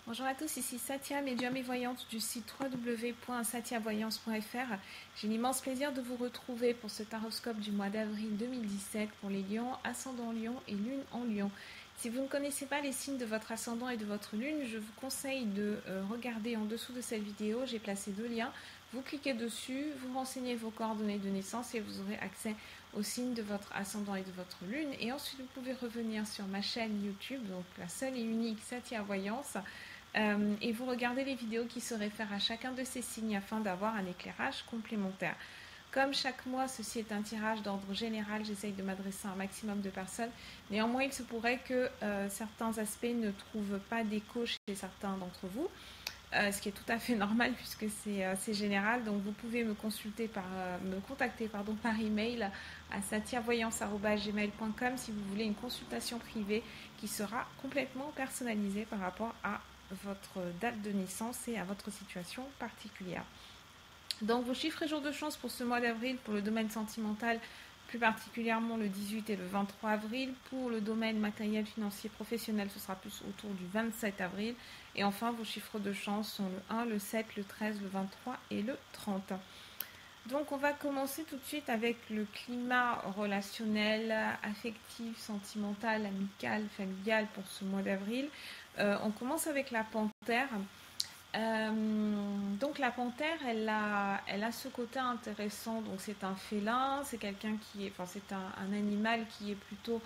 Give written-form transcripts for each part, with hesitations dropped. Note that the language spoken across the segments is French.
Bonjour à tous, ici Satia, médium et voyante du site www.satiavoyance.fr. J'ai l'immense plaisir de vous retrouver pour ce taroscope du mois d'avril 2017 pour les lions, ascendant lion et lune en lion. Si vous ne connaissez pas les signes de votre ascendant et de votre lune, je vous conseille de regarder en dessous de cette vidéo. J'ai placé deux liens. Vous cliquez dessus, vous renseignez vos coordonnées de naissance et vous aurez accès aux signes de votre ascendant et de votre lune. Et ensuite, vous pouvez revenir sur ma chaîne YouTube, donc la seule et unique Satia Voyance. Et vous regardez les vidéos qui se réfèrent à chacun de ces signes afin d'avoir un éclairage complémentaire. Comme chaque mois, ceci est un tirage d'ordre général, j'essaye de m'adresser à un maximum de personnes. Néanmoins, il se pourrait que certains aspects ne trouvent pas d'écho chez certains d'entre vous, ce qui est tout à fait normal puisque c'est général. Donc vous pouvez me contacter par email à satiavoyance@gmail.com si vous voulez une consultation privée qui sera complètement personnalisée par rapport à votre date de naissance et à votre situation particulière. Donc vos chiffres et jours de chance pour ce mois d'avril, pour le domaine sentimental, plus particulièrement le 18 et le 23 avril. Pour le domaine matériel, financier, professionnel, ce sera plus autour du 27 avril. Et enfin, vos chiffres de chance sont le 1, le 7, le 13, le 23 et le 30. Donc on va commencer tout de suite avec le climat relationnel, affectif, sentimental, amical, familial pour ce mois d'avril. On commence avec la panthère. Donc la panthère, elle a ce côté intéressant. Donc c'est un félin, c'est quelqu'un c'est un animal qui est plutôt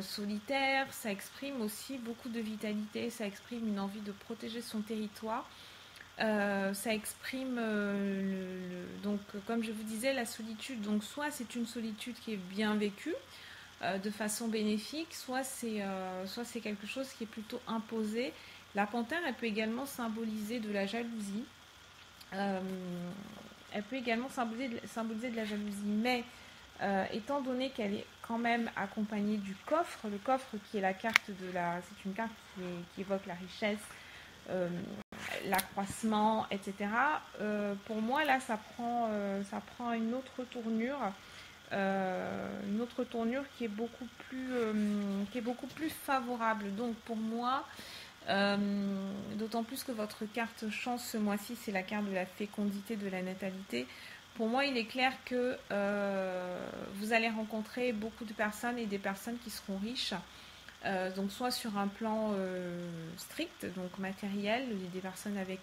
solitaire. Ça exprime aussi beaucoup de vitalité. Ça exprime une envie de protéger son territoire. Ça exprime donc comme je vous disais, la solitude. Donc soit c'est une solitude qui est bien vécue de façon bénéfique, soit c'est quelque chose qui est plutôt imposé. La panthère, elle peut également symboliser de la jalousie. Elle peut également symboliser de la jalousie, mais étant donné qu'elle est quand même accompagnée du coffre, le coffre qui est la carte c'est une carte qui évoque la richesse, l'accroissement, etc. Pour moi, là, ça prend une autre tournure. Qui est beaucoup plus favorable. Donc pour moi, d'autant plus que votre carte chance ce mois-ci, c'est la carte de la fécondité, de la natalité. Pour moi, il est clair que vous allez rencontrer beaucoup de personnes et des personnes qui seront riches. Donc soit sur un plan strict, donc matériel, des personnes avec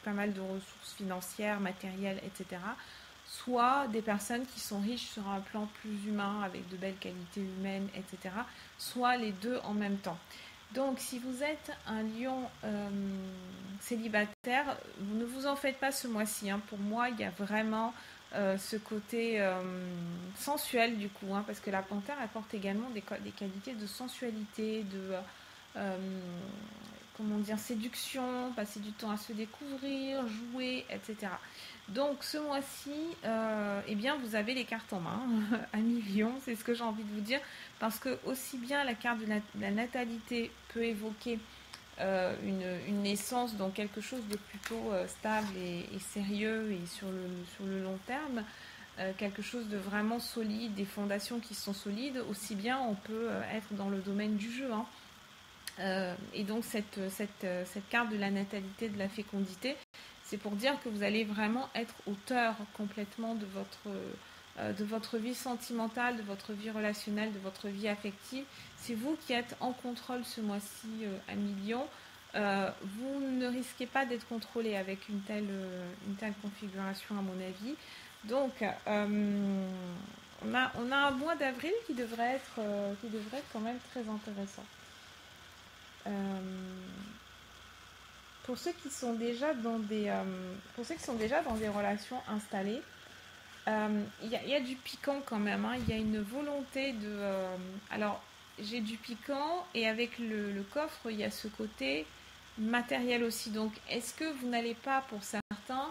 pas mal de ressources financières, matérielles, etc. Soit des personnes qui sont riches sur un plan plus humain, avec de belles qualités humaines, etc. Soit les deux en même temps. Donc si vous êtes un lion célibataire, vous ne vous en faites pas ce mois-ci. Pour moi, il y a vraiment ce côté sensuel du coup, parce que la panthère apporte également des qualités de sensualité, de séduction, passer du temps à se découvrir, jouer, etc. Donc ce mois-ci, vous avez les cartes en main, amis lion, c'est ce que j'ai envie de vous dire, parce que aussi bien la carte de la natalité peut évoquer une naissance, donc quelque chose de plutôt stable et sérieux et sur le long terme, quelque chose de vraiment solide, des fondations qui sont solides, aussi bien on peut être dans le domaine du jeu. Et donc cette carte de la natalité, de la fécondité, c'est pour dire que vous allez vraiment être auteur complètement de votre vie sentimentale, de votre vie relationnelle, de votre vie affective. C'est vous qui êtes en contrôle ce mois-ci, amis lion. Vous ne risquez pas d'être contrôlé avec une telle configuration, à mon avis. Donc, on a un mois d'avril qui devrait être quand même très intéressant. Pour ceux qui sont déjà dans des relations installées, il y a du piquant quand même. Il y a une volonté de. Alors, j'ai du piquant et avec le coffre, il y a ce côté matériel aussi. Donc, est-ce que vous n'allez pas, pour certains,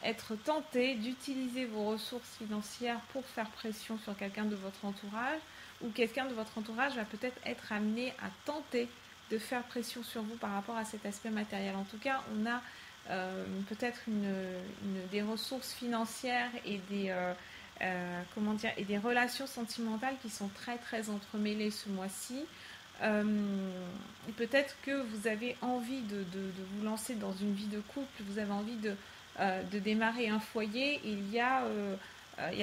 être tenté d'utiliser vos ressources financières pour faire pression sur quelqu'un de votre entourage, ou quelqu'un de votre entourage va peut-être être amené à tenter de faire pression sur vous par rapport à cet aspect matériel. En tout cas, on a peut-être des ressources financières et des relations sentimentales qui sont très très entremêlées ce mois-ci. Peut-être que vous avez envie de vous lancer dans une vie de couple, vous avez envie de démarrer un foyer, et il y a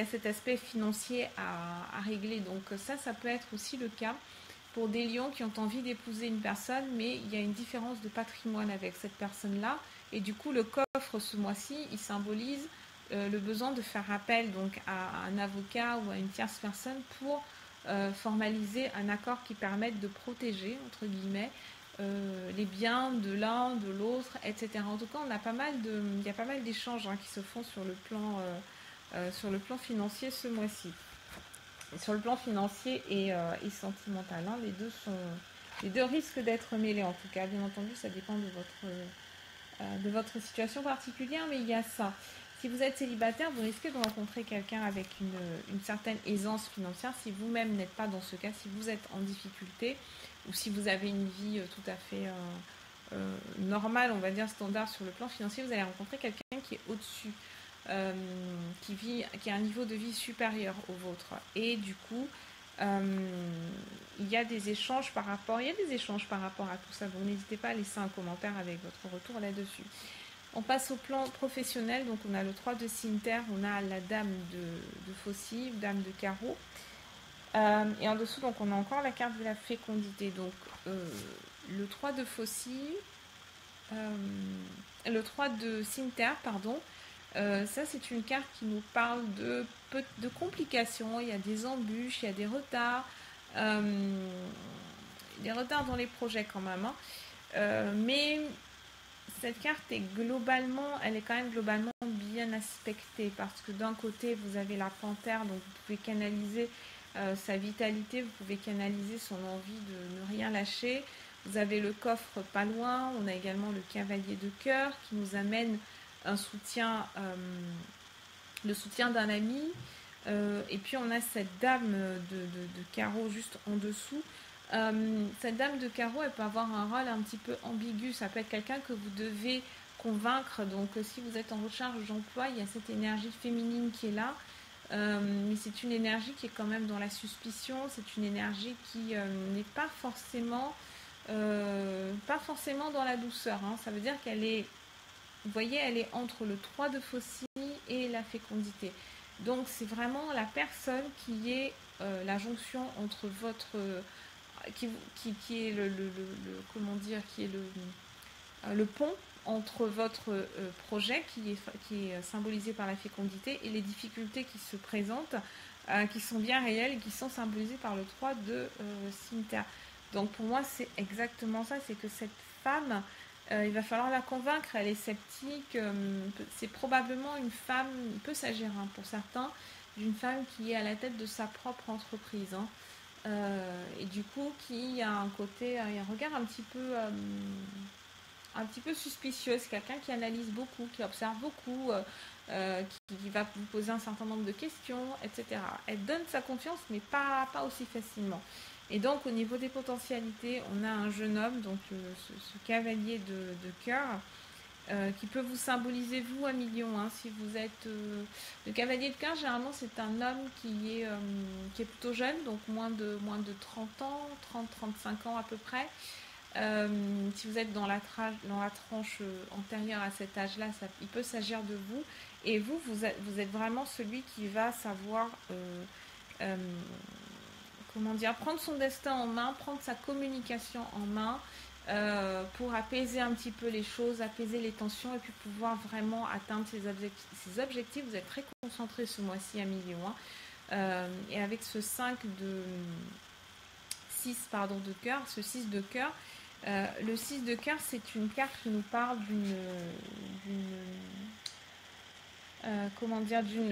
cet aspect financier à régler. Donc ça peut être aussi le cas pour des lions qui ont envie d'épouser une personne, mais il y a une différence de patrimoine avec cette personne-là. Et du coup, le coffre ce mois-ci, il symbolise le besoin de faire appel donc à un avocat ou à une tierce personne pour formaliser un accord qui permette de protéger, entre guillemets, les biens de l'un, de l'autre, etc. En tout cas, il y a pas mal d'échanges qui se font sur le plan financier ce mois-ci. Sur le plan financier et sentimental, les deux risquent d'être mêlés en tout cas. Bien entendu, ça dépend de votre situation particulière, mais il y a ça. Si vous êtes célibataire, vous risquez de rencontrer quelqu'un avec une certaine aisance financière si vous-même n'êtes pas dans ce cas, si vous êtes en difficulté ou si vous avez une vie tout à fait normale, on va dire standard sur le plan financier, vous allez rencontrer quelqu'un qui est au-dessus, qui a un niveau de vie supérieur au vôtre. Et du coup, il y a des échanges par rapport à tout ça. Donc n'hésitez pas à laisser un commentaire avec votre retour là-dessus. On passe au plan professionnel. Donc on a le 3 de Cimeterre, on a la dame de faucille, dame de carreau. Et en dessous, donc on a encore la carte de la fécondité. Donc le 3 de faucille, le 3 de Cimeterre, pardon. Ça, c'est une carte qui nous parle de complications. Il y a des embûches, il y a des retards dans les projets quand même. Mais cette carte elle est quand même globalement bien aspectée, parce que d'un côté, vous avez la panthère, donc vous pouvez canaliser sa vitalité, vous pouvez canaliser son envie de ne rien lâcher. Vous avez le coffre pas loin, on a également le cavalier de cœur qui nous amène un soutien, le soutien d'un ami, et puis on a cette dame de carreau juste en dessous. Cette dame de carreau, elle peut avoir un rôle un petit peu ambigu. Ça peut être quelqu'un que vous devez convaincre. Donc si vous êtes en recherche d'emploi, il y a cette énergie féminine qui est là, mais c'est une énergie qui est quand même dans la suspicion. C'est une énergie qui n'est pas forcément dans la douceur. Ça veut dire qu'elle est, vous voyez, elle est entre le 3 de faucille et la fécondité. Donc c'est vraiment la personne qui est la jonction entre votre qui est comment dire, qui est le pont entre votre projet qui est symbolisé par la fécondité et les difficultés qui se présentent, qui sont bien réelles et qui sont symbolisées par le 3 de Cimeterre. Donc pour moi, c'est exactement ça, c'est que cette femme, il va falloir la convaincre, elle est sceptique, c'est probablement une femme, il peut s'agir pour certains, d'une femme qui est à la tête de sa propre entreprise. Et du coup, qui a un côté, un regard un petit peu suspicieux. C'est quelqu'un qui analyse beaucoup, qui observe beaucoup, qui va vous poser un certain nombre de questions, etc. Elle donne sa confiance, mais pas aussi facilement. Et donc, au niveau des potentialités, on a un jeune homme, donc ce cavalier de cœur, qui peut vous symboliser, vous, un million. Si vous êtes le cavalier de cœur, généralement, c'est un homme qui est plutôt jeune, donc moins de 30 ans, 30-35 ans à peu près. Si vous êtes dans la tranche antérieure à cet âge-là, il peut s'agir de vous. Et vous êtes vraiment celui qui va savoir prendre son destin en main, prendre sa communication en main, pour apaiser un petit peu les choses, apaiser les tensions et puis pouvoir vraiment atteindre ses objectifs. Vous êtes très concentré ce mois-ci à million. Et avec ce 6 de cœur, ce 6 de cœur, le 6 de cœur, c'est une carte qui nous parle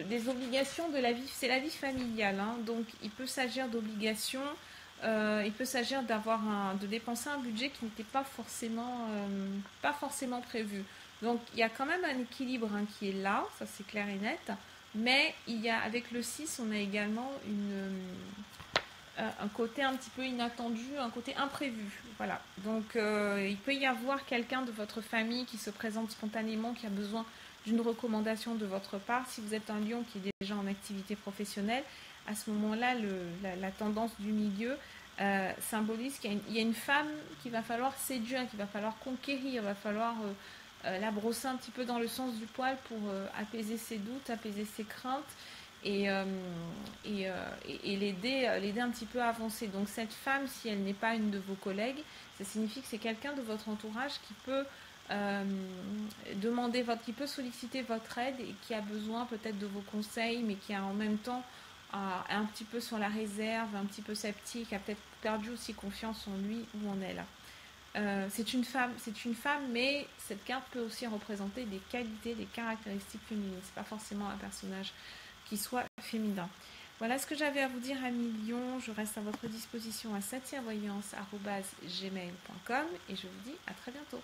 des obligations de la vie. C'est la vie familiale, donc il peut s'agir d'obligations. Il peut s'agir de dépenser un budget qui n'était pas forcément prévu. Donc il y a quand même un équilibre qui est là, ça c'est clair et net. Mais avec le 6, on a également un côté un petit peu inattendu, un côté imprévu. Voilà. Donc il peut y avoir quelqu'un de votre famille qui se présente spontanément, qui a besoin d'une recommandation de votre part. Si vous êtes un lion qui est déjà en activité professionnelle, à ce moment-là, la tendance du milieu, symbolise qu'il y a une femme qu'il va falloir séduire, qu'il va falloir conquérir, il va falloir la brosser un petit peu dans le sens du poil pour apaiser ses doutes, apaiser ses craintes et, l'aider un petit peu à avancer. Donc cette femme, si elle n'est pas une de vos collègues, ça signifie que c'est quelqu'un de votre entourage qui peut qui peut solliciter votre aide et qui a besoin peut-être de vos conseils, mais qui a en même temps un petit peu sur la réserve, un petit peu sceptique, a peut-être perdu aussi confiance en lui ou en elle. C'est une femme, mais cette carte peut aussi représenter des qualités, des caractéristiques féminines. C'est pas forcément un personnage qui soit féminin. Voilà ce que j'avais à vous dire, amis Lion. Je reste à votre disposition à satirvoyance@gmail.com et je vous dis à très bientôt.